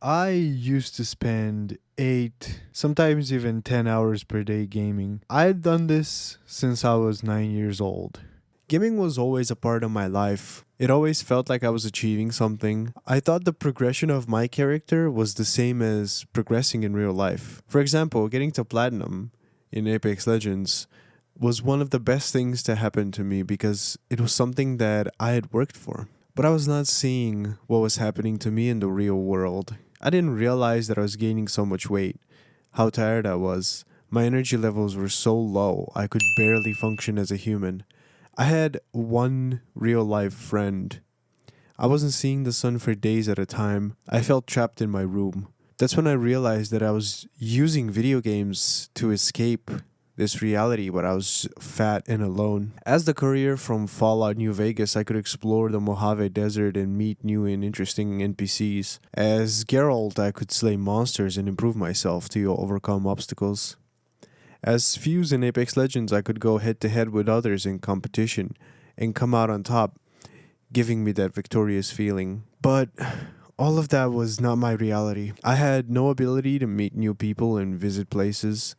I used to spend 8, sometimes even 10 hours per day gaming. I had done this since I was 9 years old. Gaming was always a part of my life. It always felt like I was achieving something. I thought the progression of my character was the same as progressing in real life. For example, getting to Platinum in Apex Legends was one of the best things to happen to me because it was something that I had worked for. But I was not seeing what was happening to me in the real world. I didn't realize that I was gaining so much weight, how tired I was. My energy levels were so low, I could barely function as a human. I had one real life friend. I wasn't seeing the sun for days at a time. I felt trapped in my room. That's when I realized that I was using video games to escape this reality, but I was fat and alone. As the courier from Fallout New Vegas, I could explore the Mojave Desert and meet new and interesting NPCs. As Geralt, I could slay monsters and improve myself to overcome obstacles. As Fuse in Apex Legends, I could go head to head with others in competition and come out on top, giving me that victorious feeling. But all of that was not my reality. I had no ability to meet new people and visit places.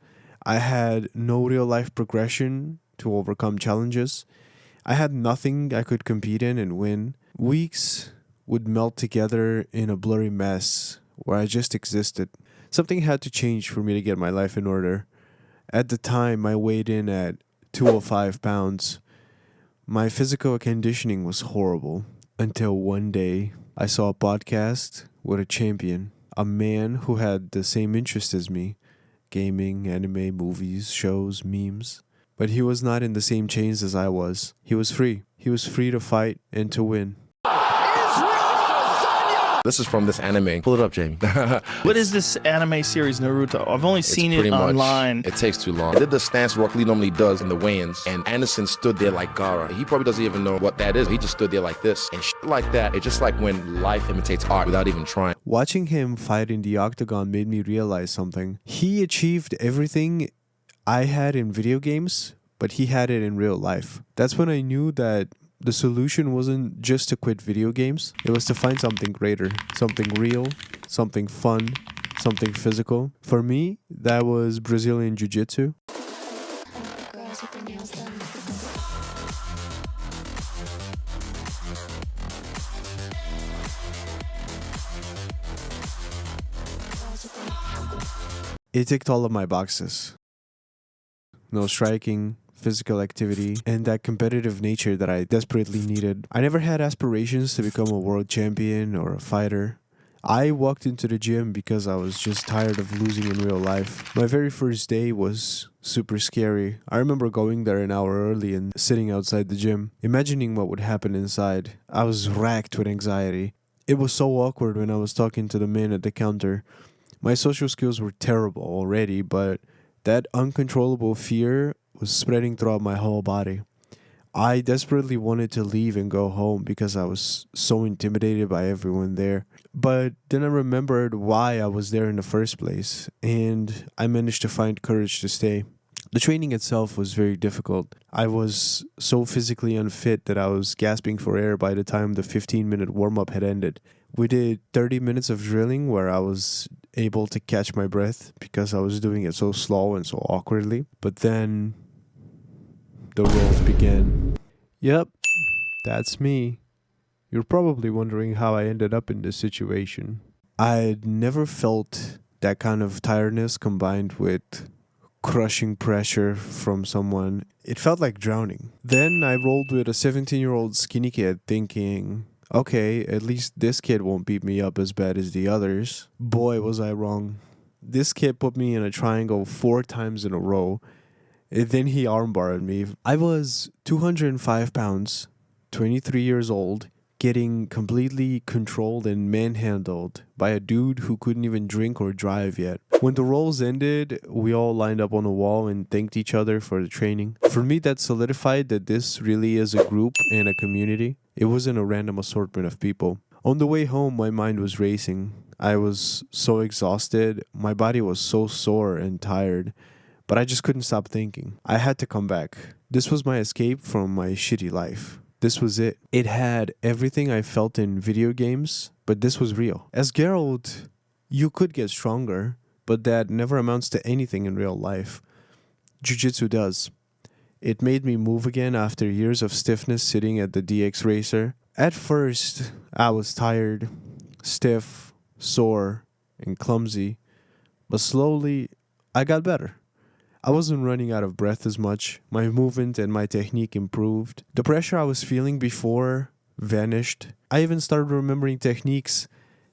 I had no real life progression to overcome challenges. I had nothing I could compete in and win. Weeks would melt together in a blurry mess where I just existed. Something had to change for me to get my life in order. At the time, I weighed in at 205 pounds. My physical conditioning was horrible until one day I saw a podcast with a champion, a man who had the same interests as me. Gaming, anime, movies, shows, memes. But he was not in the same chains as I was. He was free. He was free to fight and to win. This is from this anime. Pull it up, Jamie. What is this anime series, Naruto? I've only seen it online. It takes too long. I did the stance Rock Lee normally does in the weigh-ins, and Anderson stood there like Gaara. He probably doesn't even know what that is. He just stood there like this. And shit like that, it's just like when life imitates art without even trying. Watching him fight in the octagon made me realize something. He achieved everything I had in video games, but he had it in real life. That's when I knew that the solution wasn't just to quit video games. It was to find something greater, something real, something fun, something physical. For me, that was Brazilian Jiu Jitsu. It ticked all of my boxes. No striking, physical activity, and that competitive nature that I desperately needed. I never had aspirations to become a world champion or a fighter. I walked into the gym because I was just tired of losing in real life. My very first day was super scary. I remember going there an hour early and sitting outside the gym, imagining what would happen inside. I was racked with anxiety. It was so awkward when I was talking to the man at the counter. My social skills were terrible already, but that uncontrollable fear was spreading throughout my whole body. I desperately wanted to leave and go home because I was so intimidated by everyone there. But then I remembered why I was there in the first place, and I managed to find courage to stay. The training itself was very difficult. I was so physically unfit that I was gasping for air by the time the 15-minute warm-up had ended. We did 30 minutes of drilling where I was able to catch my breath because I was doing it so slow and so awkwardly. But then the rolls began. Yep, that's me. You're probably wondering how I ended up in this situation. I'd never felt that kind of tiredness combined with crushing pressure from someone. It felt like drowning. Then I rolled with a 17-year-old skinny kid thinking, okay, at least this kid won't beat me up as bad as the others. Boy, was I wrong. This kid put me in a triangle 4 times in a row. And then he armbarred me. I was 205 pounds, 23 years old, getting completely controlled and manhandled by a dude who couldn't even drink or drive yet. When the rolls ended, we all lined up on a wall and thanked each other for the training. For me, that solidified that this really is a group and a community. It wasn't a random assortment of people. On the way home, my mind was racing. I was so exhausted. My body was so sore and tired. But I just couldn't stop thinking. I had to come back. This was my escape from my shitty life. This was it. It had everything I felt in video games, but this was real. As Geralt, You could get stronger, but that never amounts to anything in real life. Jiu Jitsu does. It made me move again after years of stiffness sitting at the DX racer. At first, I was tired, stiff, sore, and clumsy, but slowly, I got better. I wasn't running out of breath as much. My movement and my technique improved. The pressure I was feeling before vanished. I even started remembering techniques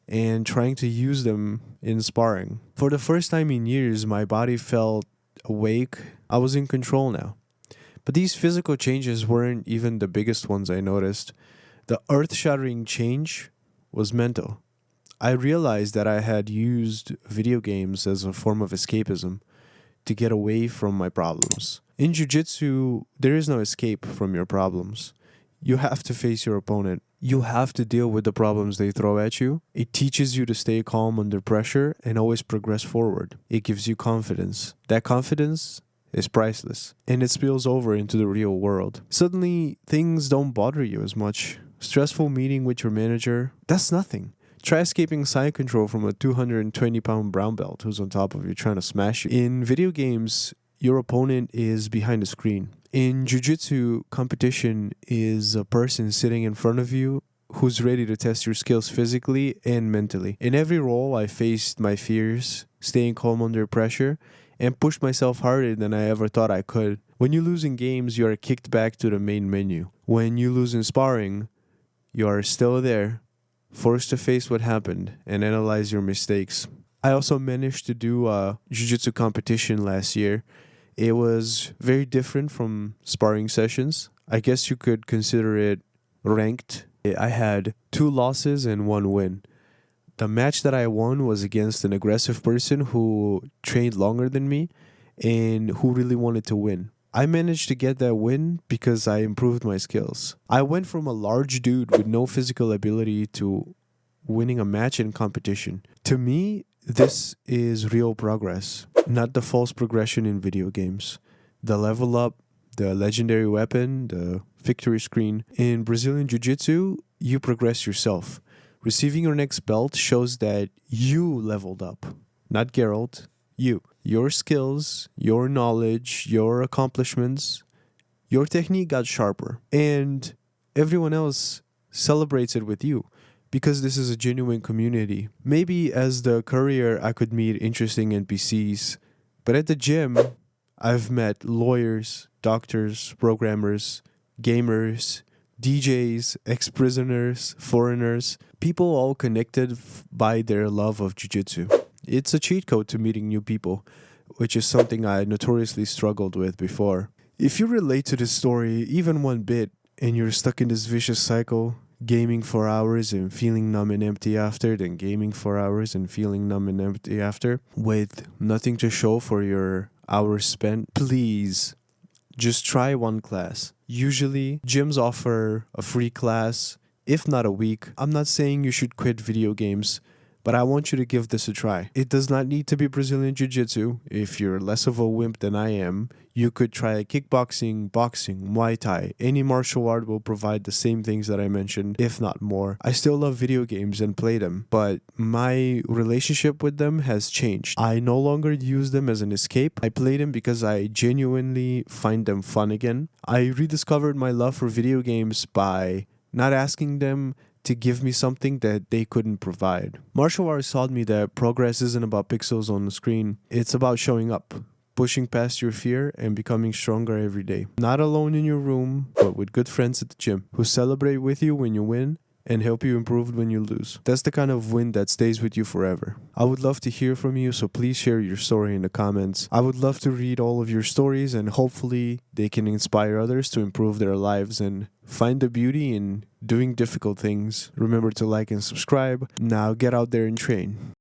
and trying to use them in sparring. For the first time in years, my body felt awake. I was in control now. But these physical changes weren't even the biggest ones I noticed. The earth-shattering change was mental. I realized that I had used video games as a form of escapism to get away from my problems. In Jiu Jitsu, there is no escape from your problems. You have to face your opponent. You have to deal with the problems they throw at you. It teaches you to stay calm under pressure and always progress forward. It gives you confidence. That confidence is priceless, and it spills over into the real world. Suddenly, things don't bother you as much. Stressful meeting with your manager, that's nothing. Try escaping side control from a 220-pound brown belt who's on top of you trying to smash you. In video games, your opponent is behind the screen. In Jiu Jitsu, competition is a person sitting in front of you who's ready to test your skills physically and mentally. In every role, I faced my fears, staying calm under pressure, and pushed myself harder than I ever thought I could. When you lose in games, you are kicked back to the main menu. When you lose in sparring, you are still there, forced to face what happened and analyze your mistakes. I also managed to do a jiu-jitsu competition last year. It was very different from sparring sessions. I guess you could consider it ranked. I had 2 losses and 1 win. The match that I won was against an aggressive person who trained longer than me and who really wanted to win. I managed to get that win because I improved my skills. I went from a large dude with no physical ability to winning a match in competition. To me, this is real progress, not the false progression in video games. The level up, the legendary weapon, the victory screen. In Brazilian Jiu-Jitsu, you progress yourself. Receiving your next belt shows that you leveled up, not Geralt, you. Your skills, your knowledge, your accomplishments, your technique got sharper. And everyone else celebrates it with you because this is a genuine community. Maybe as the courier, I could meet interesting NPCs, but at the gym, I've met lawyers, doctors, programmers, gamers, DJs, ex-prisoners, foreigners, people all connected by their love of jiu-jitsu. It's a cheat code to meeting new people, which is something I notoriously struggled with before. If you relate to this story even one bit, and you're stuck in this vicious cycle, gaming for hours and feeling numb and empty after, then gaming for hours and feeling numb and empty after, with nothing to show for your hours spent, please just try one class. Usually, gyms offer a free class, if not a week. I'm not saying you should quit video games, but I want you to give this a try. It does not need to be Brazilian Jiu-Jitsu. If you're less of a wimp than I am, you could try kickboxing, boxing, Muay Thai. Any martial art will provide the same things that I mentioned, if not more. I still love video games and play them, but my relationship with them has changed. I no longer use them as an escape. I play them because I genuinely find them fun again. I rediscovered my love for video games by not asking them to give me something that they couldn't provide. Martial arts taught me that progress isn't about pixels on the screen. It's about showing up, pushing past your fear, and becoming stronger every day. Not alone in your room, but with good friends at the gym who celebrate with you when you win and help you improve when you lose. That's the kind of win that stays with you forever. I would love to hear from you, so please share your story in the comments. I would love to read all of your stories, and hopefully they can inspire others to improve their lives and find the beauty in doing difficult things. Remember to like and subscribe. Now get out there and train.